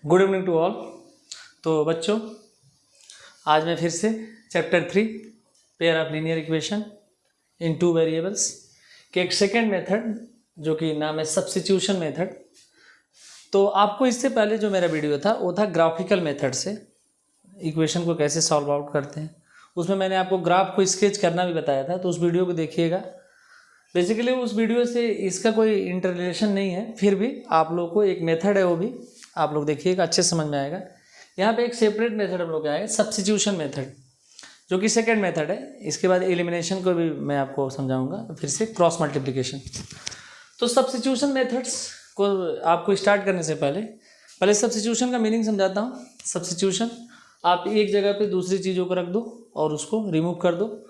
Good evening to all. तो बच्चों, आज मैं फिर से chapter 3 pair of linear equation in two variables के एक सेकेंड मेथड जो कि नाम है सब्स्टिट्यूशन मेथड। तो आपको इससे पहले जो मेरा वीडियो था वो था ग्राफिकल मेथड से इक्वेशन को कैसे सॉल्व आउट करते हैं। उसमें मैंने आपको ग्राफ को स्केच करना भी बताया था, तो उस वीडियो को देखिएगा। बेसिकली उस वीडियो से इसका कोई इंटर रिलेशन नहीं है, फिर भी आप लोग को एक मेथड है वो भी आप लोग देखिएगा, अच्छे समझ में आएगा। यहाँ पे एक सेपरेट मेथड हम लोग का आएगा सब्स्टिट्यूशन मेथड, जो कि सेकंड मेथड है। इसके बाद एलिमिनेशन को भी मैं आपको समझाऊंगा, फिर से क्रॉस मल्टीप्लिकेशन। तो सब्स्टिट्यूशन मेथड्स को आपको स्टार्ट करने से पहले सब्स्टिट्यूशन का मीनिंग समझाता हूँ। सब्स्टिट्यूशन, आप एक जगह पे दूसरी चीज़ों को रख दो और उसको रिमूव कर दो।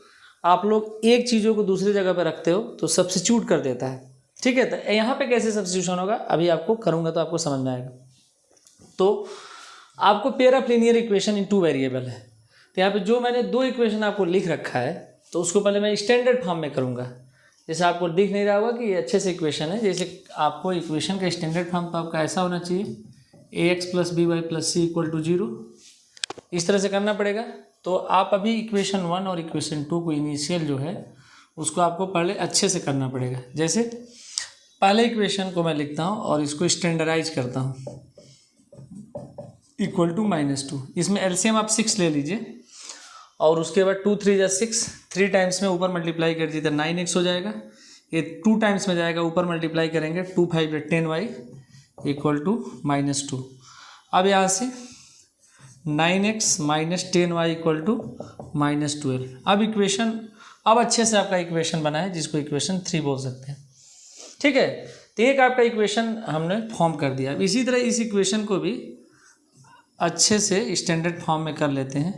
आप लोग एक चीज़ों को दूसरी जगह पर रखते हो तो सब्स्टिट्यूट कर देता है, ठीक है। तो यहाँ पे कैसे सब्स्टिट्यूशन होगा अभी आपको करूँगा तो आपको समझ में आएगा। तो आपको pair of linear equation in two variable है, तो यहाँ पे जो मैंने दो इक्वेशन आपको लिख रखा है तो उसको पहले मैं स्टैंडर्ड फॉर्म में करूँगा। जैसे आपको दिख नहीं रहा होगा कि ये अच्छे से इक्वेशन है, जैसे आपको इक्वेशन का स्टैंडर्ड फॉर्म तो आपका ऐसा होना चाहिए ax + by + c = 0, इस तरह से करना पड़ेगा। तो आप अभी इक्वेशन 1 और इक्वेशन 2 को इनिशियल जो है उसको आपको पहले अच्छे से करना पड़ेगा। जैसे पहले इक्वेशन को मैं लिखता हूँ और इसको स्टैंडर्डाइज करता हूँ, = -2। इसमें एलसीएम आप 6 ले लीजिए और उसके बाद 2 3 = 6, 3 टाइम्स में ऊपर मल्टीप्लाई कर दीजिए तो 9x हो जाएगा। ये 2 टाइम्स में जाएगा, ऊपर मल्टीप्लाई करेंगे 2 5 = 10y = -2। अब यहाँ से 9x - 10y = -12। अब इक्वेशन, अब अच्छे से आपका इक्वेशन बना है जिसको इक्वेशन 3 बोल सकते हैं, ठीक है। तो एक आपका इक्वेशन हमने फॉर्म कर दिया। इसी तरह इस इक्वेशन को भी अच्छे से स्टैंडर्ड फॉर्म में कर लेते हैं,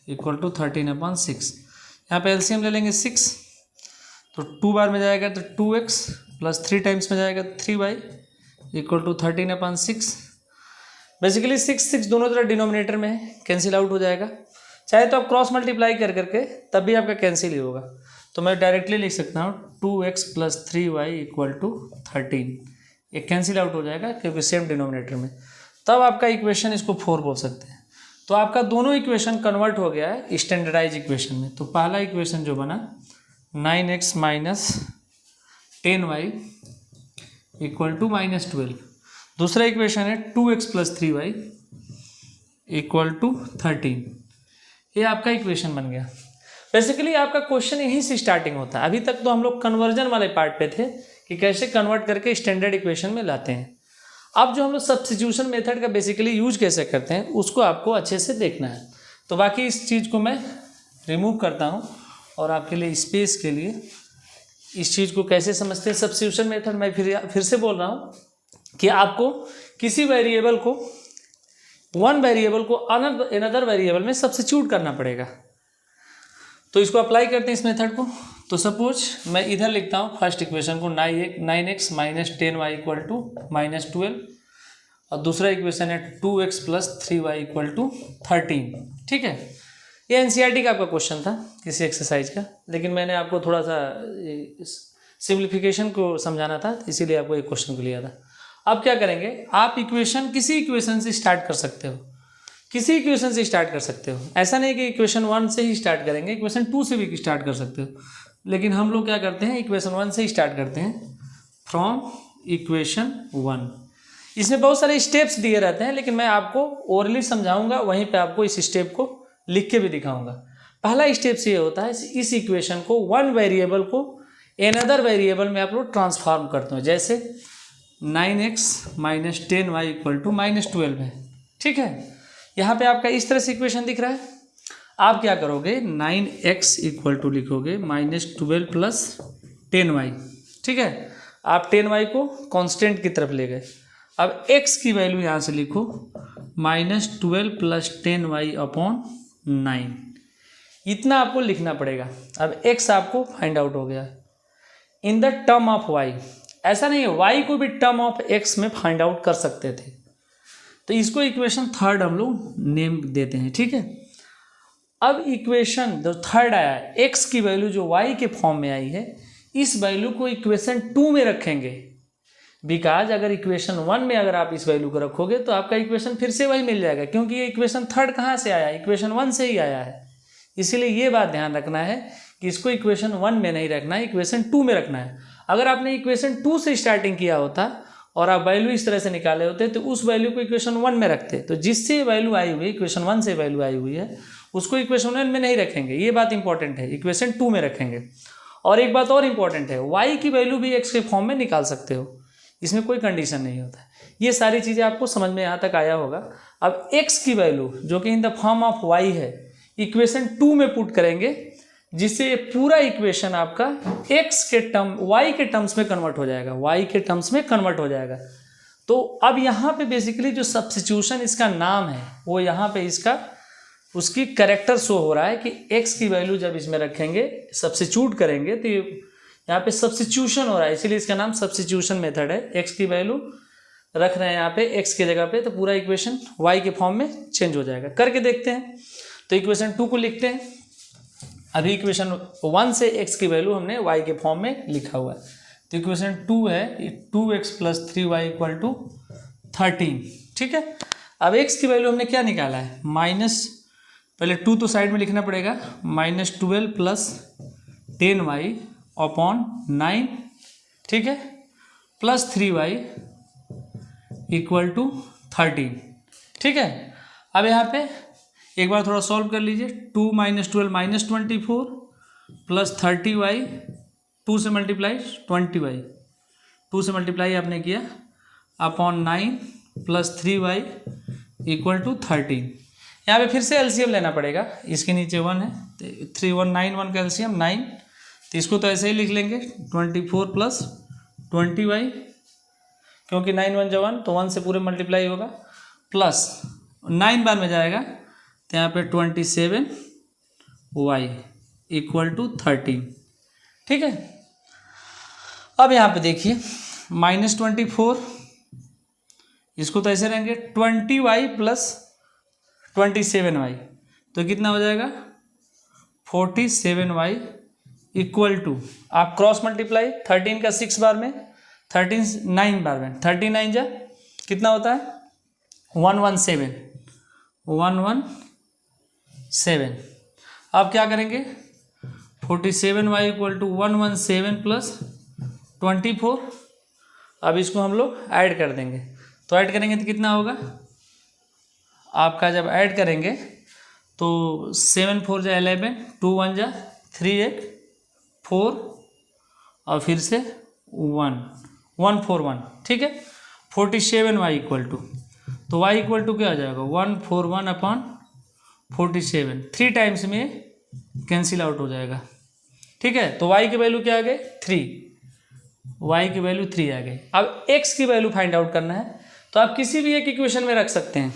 = 13/6। यहाँ पे एलसीएम ले लेंगे 6, तो 2 बार में जाएगा तो 2x + 3 टाइम्स में जाएगा 3y = 13/6। बेसिकली 6 6 दोनों तरफ डिनोमिनेटर में है, कैंसिल आउट हो जाएगा। चाहे तो आप क्रॉस मल्टीप्लाई कर करके तब भी आपका कैंसिल ही होगा। तो मैं डायरेक्टली लिख सकता हूँ 2x + 3y = 13। ये कैंसिल आउट हो जाएगा क्योंकि सेम डिनोमिनेटर में। तब आपका इक्वेशन इसको 4 बोल सकते हैं। तो आपका दोनों इक्वेशन कन्वर्ट हो गया है स्टैंडर्डाइज इक्वेशन में। तो पहला इक्वेशन जो बना 9x - 10y = -12। दूसरा इक्वेशन है 2x + 3y = 13। ये आपका इक्वेशन बन गया। बेसिकली आपका क्वेश्चन यहीं से स्टार्टिंग होता है। अभी तक तो हम लोग कन्वर्जन वाले पार्ट पे थे कि कैसे कन्वर्ट करके स्टैंडर्ड इक्वेशन में लाते हैं। अब जो हम लोग सब्स्टिट्यूशन मेथड का बेसिकली यूज कैसे करते हैं उसको आपको अच्छे से देखना है। तो बाकी इस चीज़ को मैं रिमूव करता हूँ और आपके लिए स्पेस के लिए इस चीज़ को कैसे समझते हैं सब्स्टिट्यूशन मेथड। मैं फिर से बोल रहा हूँ कि आपको किसी वेरिएबल को, वन वेरिएबल को अनदर वेरिएबल में सब्स्टिट्यूट करना पड़ेगा। तो इसको अप्लाई करते हैं इस मेथड को। तो सपोज मैं इधर लिखता हूँ फर्स्ट इक्वेशन को 9x - 10y = -12 और दूसरा इक्वेशन है 2x + 3y = 13, ठीक है। ये एनसीईआरटी का आपका क्वेश्चन था किसी एक्सरसाइज का, लेकिन मैंने आपको थोड़ा सा सिंप्लीफिकेशन को समझाना था, इसीलिए आपको एक क्वेश्चन को लिया था। अब क्या करेंगे, आप इक्वेशन किसी इक्वेशन से स्टार्ट कर सकते हो, किसी इक्वेशन से स्टार्ट कर सकते हो। ऐसा नहीं कि इक्वेशन 1 से ही स्टार्ट करेंगे, इक्वेशन 2 से भी स्टार्ट कर सकते हो। लेकिन हम लोग क्या करते हैं, इक्वेशन 1 से ही स्टार्ट करते हैं, फ्रॉम इक्वेशन 1। इसमें बहुत सारे स्टेप्स दिए रहते हैं, लेकिन मैं आपको ओरली समझाऊंगा, वहीं पे आपको इस स्टेप को लिख के भी दिखाऊंगा। पहला स्टेप ये होता है, इस इक्वेशन को वन वेरिएबल को एनदर वेरिएबल में आप लोग ट्रांसफॉर्म करते हो। जैसे 9x - 10y = -12 है, ठीक है। यहाँ पे आपका इस तरह से इक्वेशन दिख रहा है। आप क्या करोगे, 9x = लिखोगे -12 + 10y, ठीक है। आप 10y को कांस्टेंट की तरफ ले गए। अब x की वैल्यू यहाँ से लिखो -12 + 10y/9, इतना आपको लिखना पड़ेगा। अब x आपको फाइंड आउट हो गया in the term of y। ऐसा नहीं है, y को भी टर्म ऑफ x में फाइंड आउट कर सकते थे। तो इसको इक्वेशन 3 हम लोग नेम देते हैं, ठीक है। अब इक्वेशन जो 3 आया है, x की वैल्यू जो y के फॉर्म में आई है, इस वैल्यू को इक्वेशन 2 में रखेंगे। बिकॉज अगर इक्वेशन 1 में अगर आप इस वैल्यू को रखोगे तो आपका इक्वेशन फिर से वही मिल जाएगा, क्योंकि ये इक्वेशन 3 कहाँ से आया, इक्वेशन 1 से ही आया है। इसीलिए ये बात ध्यान रखना है कि इसको इक्वेशन 1 में नहीं रखना है, इक्वेशन 2 में रखना है। अगर आपने इक्वेशन 2 से स्टार्टिंग किया होता और आप वैल्यू इस तरह से निकाले होते तो उस वैल्यू को इक्वेशन 1 में रखते, तो जिससे वैल्यू आई हुई इक्वेशन 1 से वैल्यू आई हुई है उसको इक्वेशन 1 में नहीं रखेंगे, ये बात इंपॉर्टेंट है, इक्वेशन 2 में रखेंगे। और एक बात और इंपॉर्टेंट है, y की वैल्यू भी x के फॉर्म में निकाल सकते हो, इसमें कोई कंडीशन नहीं होता। ये सारी चीज़ें आपको समझ में यहाँ तक आया होगा। अब x की वैल्यू जो कि in the form of y है इक्वेशन 2 में पुट करेंगे, जिससे ये पूरा इक्वेशन आपका x के टर्म y के टर्म्स में कन्वर्ट हो जाएगा, y के टर्म्स में कन्वर्ट हो जाएगा। तो अब यहाँ पे बेसिकली जो सब्स्टिट्यूशन इसका नाम है वो यहाँ पे इसका उसकी कैरेक्टर शो हो रहा है कि x की वैल्यू जब इसमें रखेंगे सब्स्टिट्यूट करेंगे तो यहाँ पे सब्स्टिट्यूशन हो रहा है, इसीलिए इसका नाम सब्स्टिट्यूशन मेथड है। x की वैल्यू रख रहे हैं यहाँ पे x की जगह पे, तो पूरा इक्वेशन y के फॉर्म में चेंज हो जाएगा। करके देखते हैं। तो इक्वेशन 2 को लिखते हैं। अभी इक्वेशन 1 से x की वैल्यू हमने y के फॉर्म में लिखा हुआ है। तो इक्वेशन 2 है 2x + 3y = 13, ठीक है। अब x की वैल्यू हमने क्या निकाला है, माइनस, पहले 2 तो साइड में लिखना पड़ेगा, -12 + 10y / 9, ठीक है, + 3y = 13, ठीक है। अब यहाँ पे एक बार थोड़ा सॉल्व कर लीजिए। 2 - 12 - 24 + 30y, 2 से मल्टीप्लाई 20y, 2 से मल्टीप्लाई आपने किया / 9 + 3y = 13। यहाँ पे फिर से एलसीएम लेना पड़ेगा, इसके नीचे 1 है तो 3 1 9 1 का एलसीएम 9, तो इसको तो ऐसे ही लिख लेंगे 24 + 20y, क्योंकि 9 1 = 1 तो 1 से पूरे मल्टीप्लाई होगा, प्लस 9 बार में जाएगा तो यहाँ पे 27y = 13, ठीक है। अब यहाँ पे देखिए -24, इसको तो ऐसे रहेंगे 20y + 27y, तो कितना हो जाएगा 47y = आप क्रॉस मल्टीप्लाई 13 का 6 बार में, 13 9 बार में, 39 जा कितना होता है 117, 117। आप क्या करेंगे 47y = 117 + 24। अब इसको हम लोग ऐड कर देंगे, तो ऐड करेंगे तो कितना होगा आपका, जब ऐड करेंगे तो 7 4 = 11, 2 1 = 3 8 4 और फिर से 1 1 4 1, ठीक है। 47y = तो y = क्या हो जाएगा 141/47, 3 टाइम्स में कैंसिल आउट हो जाएगा, ठीक है। तो y की वैल्यू क्या आ गई 3, y की वैल्यू 3 आ गई। अब x की वैल्यू फाइंड आउट करना है, तो आप किसी भी एक इक्वेशन में रख सकते हैं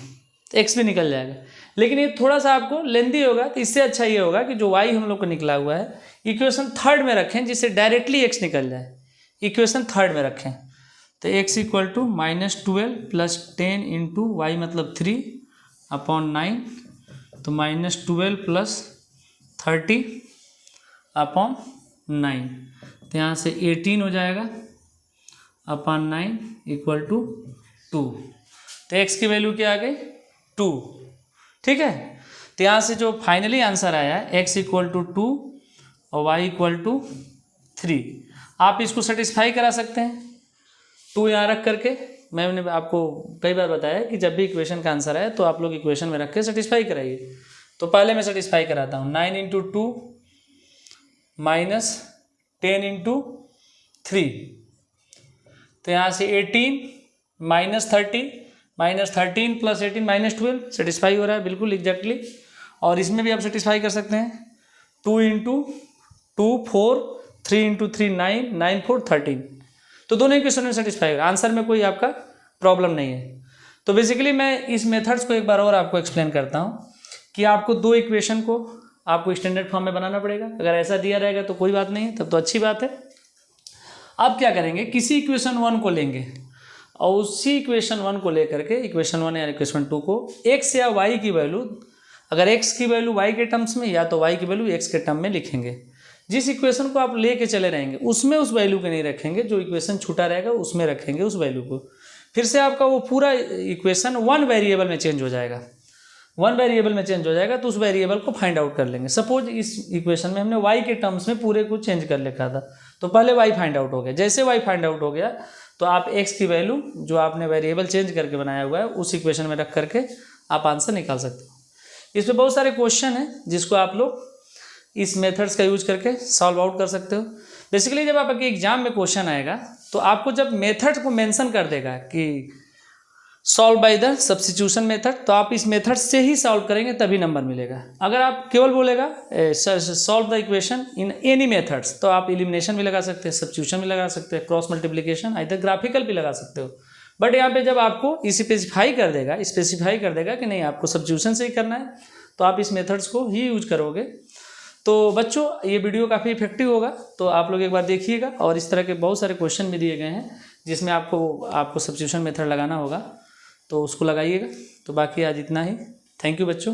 तो x भी निकल जाएगा, लेकिन ये थोड़ा सा आपको लेंदी होगा, तो इससे अच्छा ये होगा कि जो y हम लोग को निकला हुआ है इक्वेशन 3 में रखें, जिससे डायरेक्टली x निकल जाए। इक्वेशन 3 में रखें तो x = -12 + 10 × y मतलब 3/9, तो -12 + 30/9, तो यहाँ से 18 हो जाएगा /9 = 2। तो x की वैल्यू क्या आ गई 2, ठीक है। तो यहाँ से जो फाइनली आंसर आया है x = 2 और y = 3। आप इसको सेटिस्फाई करा सकते हैं 2 यहाँ रख करके। मैंने आपको कई बार बताया कि जब भी इक्वेशन का आंसर आए तो आप लोग इक्वेशन में रख के सेटिस्फाई कराइए। तो पहले मैं सेटिस्फाई कराता हूँ, 9 × 2 - 10 × 3, तो यहाँ से 18 - 30 -13 + 18 -12 सेटिस्फाई हो रहा है बिल्कुल एग्जैक्टली। और इसमें भी आप सेटिस्फाई कर सकते हैं 2 × 2 4, 3 × 3 9, 9 4 13, तो दोनों इक्वेशन में सेटिस्फाई हो रहा है, आंसर में कोई आपका प्रॉब्लम नहीं है। तो बेसिकली मैं इस मेथड्स को एक बार और आपको एक्सप्लेन करता हूँ कि आपको 2 इक्वेशन को आपको स्टैंडर्ड फॉर्म में बनाना पड़ेगा। अगर ऐसा दिया रहेगा तो कोई बात नहीं है, तब तो अच्छी बात है। आप क्या करेंगे, किसी इक्वेशन 1 को लेंगे और उसी इक्वेशन 1 को लेकर के इक्वेशन 1 या इक्वेशन 2 को x या y की वैल्यू, अगर x की वैल्यू y के टर्म्स में या तो y की वैल्यू x के टर्म में लिखेंगे। जिस इक्वेशन को आप लेके चले रहेंगे उसमें उस वैल्यू के नहीं रखेंगे, जो इक्वेशन छूटा रहेगा उसमें रखेंगे उस वैल्यू को। फिर से आपका वो पूरा इक्वेशन वन वेरिएबल में चेंज हो जाएगा, वन वेरिएबल में चेंज हो जाएगा, तो उस वेरिएबल को फाइंड आउट कर लेंगे। सपोज इस इक्वेशन में हमने y के टर्म्स में पूरे को चेंज कर लिखा था, तो पहले y फाइंड आउट हो गया। जैसे y फाइंड आउट हो गया तो आप x की वैल्यू जो आपने वेरिएबल चेंज करके बनाया हुआ है उस इक्वेशन में रख करके आप आंसर निकाल सकते हो। इसमें बहुत सारे क्वेश्चन हैं जिसको आप लोग इस मेथड्स का यूज करके सॉल्व आउट कर सकते हो। बेसिकली जब आपके एग्जाम में क्वेश्चन आएगा तो आपको जब मेथड को मेंशन कर देगा कि solve by the substitution method, तो आप इस मेथड से ही सॉल्व करेंगे तभी नंबर मिलेगा। अगर आप केवल बोलेगा solve the equation in any methods, तो आप एलिमिनेशन भी लगा सकते हैं, सब्स्टिट्यूशन भी लगा सकते हैं, क्रॉस मल्टीप्लिकेशन, इधर ग्राफिकल भी लगा सकते हो। बट यहाँ पे जब आपको स्पेसिफाई कर देगा कि नहीं आपको सब्स्टिट्यूशन से ही करना है, तो आप इस मेथड्स को ही यूज करोगे। तो बच्चों ये वीडियो काफ़ी इफेक्टिव होगा, तो आप लोग एक बार देखिएगा। और इस तरह के बहुत सारे क्वेश्चन भी दिए गए हैं जिसमें आपको सब्स्टिट्यूशन मेथड लगाना होगा, तो उसको लगाइएगा। तो बाकी आज इतना ही। थैंक यू बच्चों।